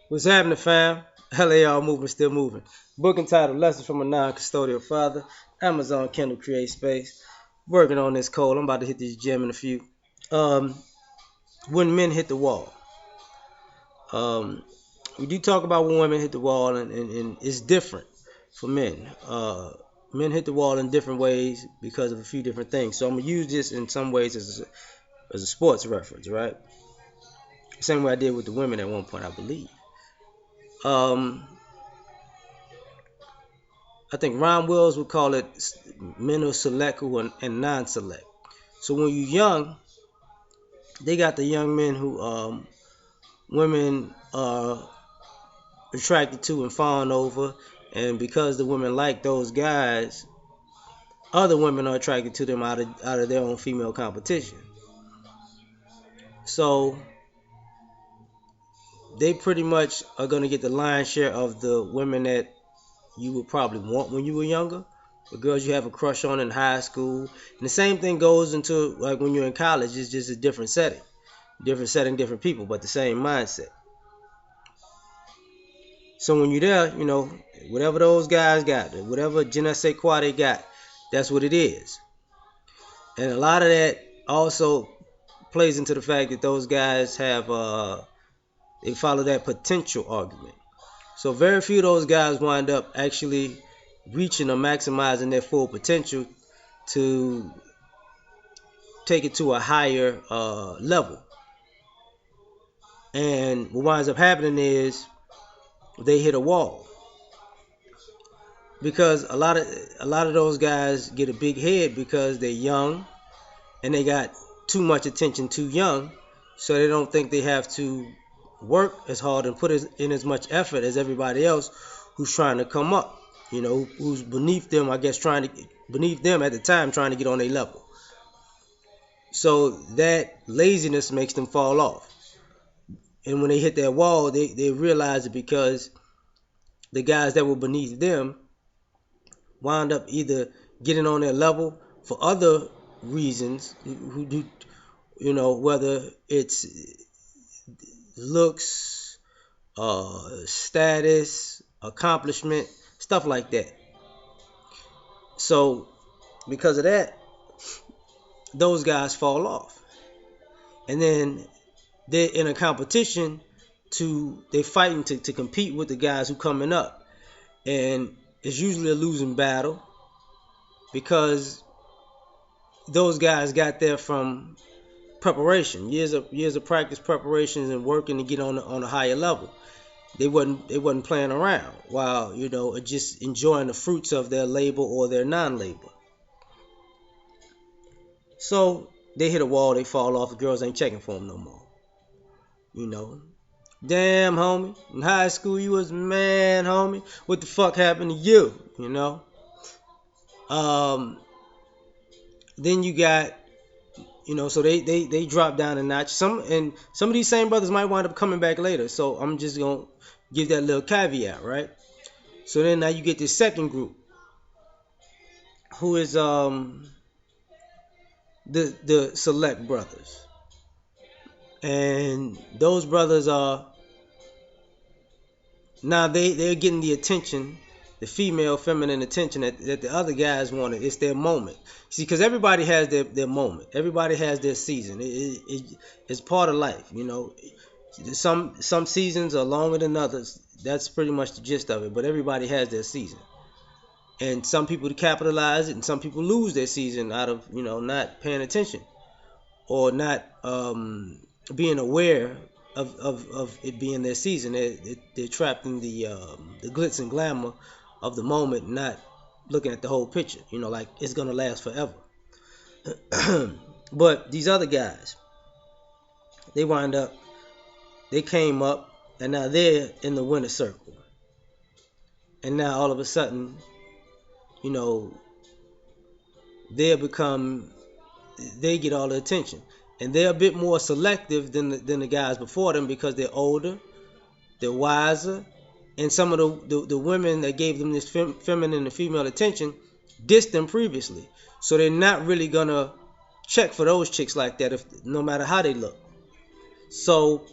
What's happening, fam? L.A.R. movement still moving. Book entitled Lessons from a Non-Custodial Father. Amazon Kindle Create Space. Working on this code. I'm about to hit this gym in a few. Um, when men hit the wall. Um, we do talk about when women hit the wall, and it's different for men. Men hit the wall in different ways because of a few different things. So I'm gonna use this in some ways as a sports reference, right? Same way I did with the women at one point, I believe. Um, I think Ron Wells would call it mental select and non-select. So when you're young, they got the young men who women are attracted to and fawn over, and because the women like those guys, other women are attracted to them out of their own female competition. So they pretty much are gonna get the lion's share of the women that you would probably want when you were younger, the girls you have a crush on in high school. And the same thing goes into like when you're in college. It's just a different setting, different people, but the same mindset. So when you're there, whatever those guys got, whatever je ne sais quoi they got, that's what it is. And a lot of that also plays into the fact that those guys have they follow that potential argument. So very few of those guys wind up actually reaching or maximizing their full potential to take it to a higher level. And what winds up happening is they hit a wall because a lot of those guys get a big head because they're young and they got too much attention too young, so they don't think they have to work as hard and put in as much effort as everybody else who's trying to come up. Who's beneath them, I guess, beneath them at the time, trying to get on their level. So that laziness makes them fall off. And when they hit that wall, they realize it because the guys that were beneath them wound up either getting on their level for other reasons, who do, whether it's looks, status, accomplishment, stuff like that. So because of that, those guys fall off. And then they're in a competition they're fighting to compete with the guys who coming up. And it's usually a losing battle because those guys got there from preparation, years of practice, preparations, and working to get on a higher level. They wasn't playing around while just enjoying the fruits of their labor or their non-labor. So they hit a wall, they fall off. The girls ain't checking for them no more. You know, damn homie, in high school you was man homie. What the fuck happened to you? Um, then you got so they drop down a notch. Some of these same brothers might wind up coming back later. So I'm just gonna give that little caveat, right? So then now you get this second group, who is the select brothers, and those brothers are now they're getting the attention, the female feminine attention that the other guys wanted. It's their moment. See, because everybody has their moment. Everybody has their season. It's part of life. Some seasons are longer than others. That's pretty much the gist of it. But everybody has their season. And some people capitalize it, and some people lose their season out of not paying attention or not being aware of it being their season. They're trapped in the glitz and glamour of the moment, not looking at the whole picture. Like it's gonna last forever. But these other guys, they came up, and now they're in the winner circle. And now all of a sudden, you know, they get all the attention, and they're a bit more selective than the guys before them because they're older, they're wiser, and some of the women that gave them this feminine and female attention dissed them previously, so they're not really gonna check for those chicks like that, no matter how they look. So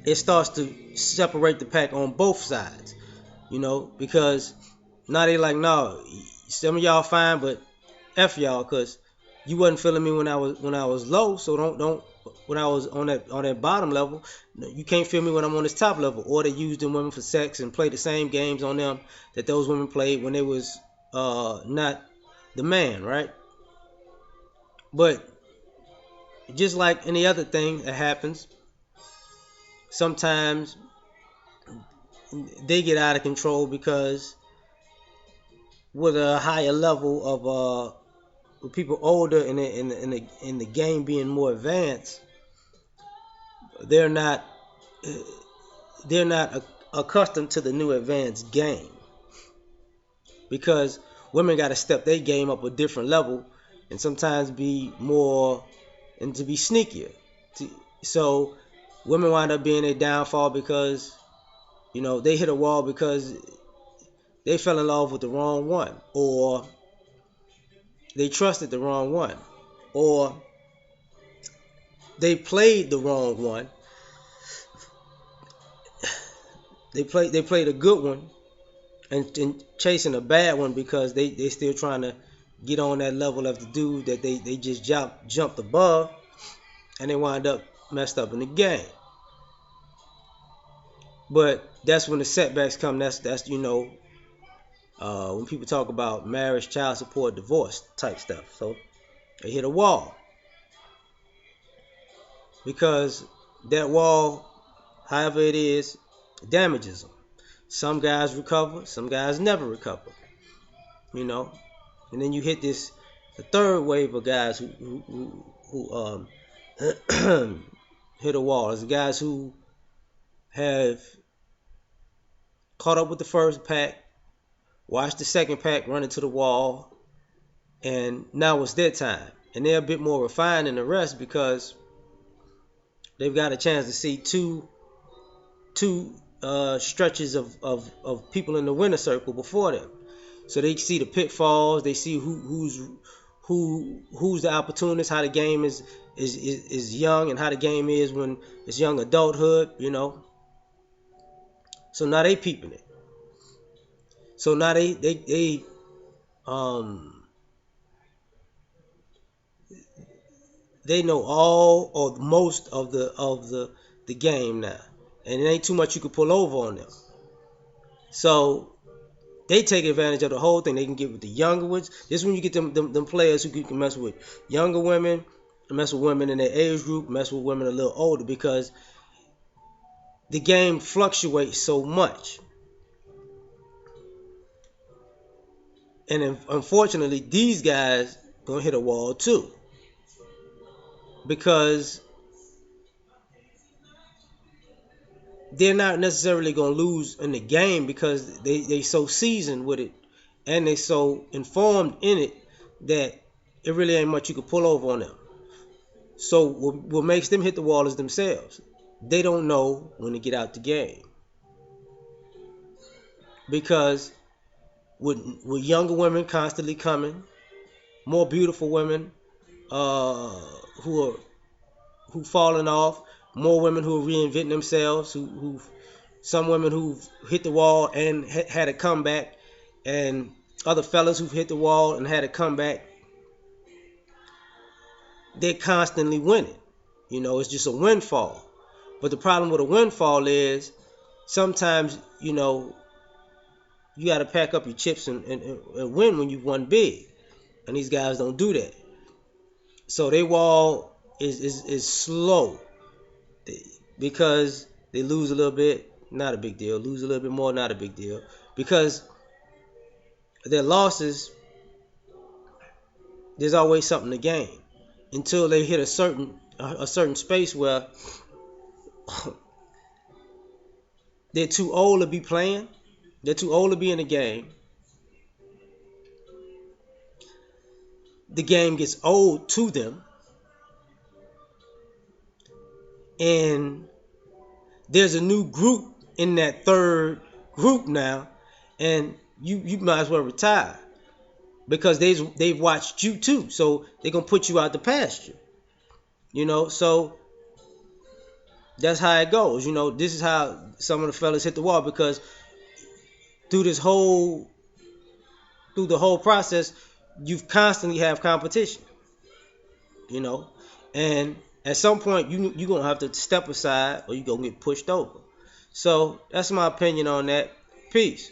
it starts to separate the pack on both sides, because now they like, no, some of y'all fine, but F y'all, cause you wasn't feeling me when I was low, so don't when I was on that bottom level, you can't feel me when I'm on this top level. Or they use them women for sex and play the same games on them that those women played when they was not the man, right? But just like any other thing that happens, sometimes they get out of control because with a higher level of with people older and in the game being more advanced, they're not they're not accustomed to the new advanced game, because women got to step their game up a different level and sometimes be more and to be sneakier. So women wind up being a downfall because they hit a wall because they fell in love with the wrong one, or they trusted the wrong one, or they played the wrong one. They played a good one and chasing a bad one because they still trying to get on that level of the dude that they just jumped above, and they wind up messed up in the game. But that's when the setbacks come. That's when people talk about marriage, child support, divorce type stuff. So they hit a wall because that wall, however it is, damages them. Some guys recover, some guys never recover. You know, and then you hit the third wave of guys who hit a wall. It's the guys who have caught up with the first pack, watched the second pack run into the wall, and now it's their time. And they're a bit more refined than the rest because they've got a chance to see two stretches of people in the winner circle before them. So they see the pitfalls, they see who's the opportunist, how the game is young, and how the game is when it's young adulthood. So now they peeping it. So now um they know all or most of the game now, and it ain't too much you can pull over on them. So they take advantage of the whole thing. They can get with the younger ones. This is when you get them players who can mess with younger women, mess with women in their age group, mess with women a little older, because the game fluctuates so much. And unfortunately, these guys gonna hit a wall too, because they're not necessarily gonna lose in the game because they so seasoned with it and they so informed in it that it really ain't much you can pull over on them. So what makes them hit the wall is themselves. They don't know when to get out the game, because with younger women constantly coming, more beautiful women who are falling off, more women who are reinventing themselves, who some women who've hit the wall and had a comeback, and other fellas who've hit the wall and had a comeback. They're constantly winning. It's just a windfall. But the problem with a windfall is sometimes, you got to pack up your chips and win when you won big. And these guys don't do that. So their wall is slow, because they lose a little bit, not a big deal. Lose a little bit more, not a big deal. Because their losses, there's always something to gain until they hit a certain space where they're too old to be playing. They're too old to be in the game. The game gets old to them. And there's a new group in that third group now. And you might as well retire, because they've watched you too. So they're going to put you out the pasture. So That's how it goes. This is how some of the fellas hit the wall because through this whole through the whole process, you constantly have competition. You know, and at some point you gonna have to step aside or you gonna get pushed over. So that's my opinion on that. Peace.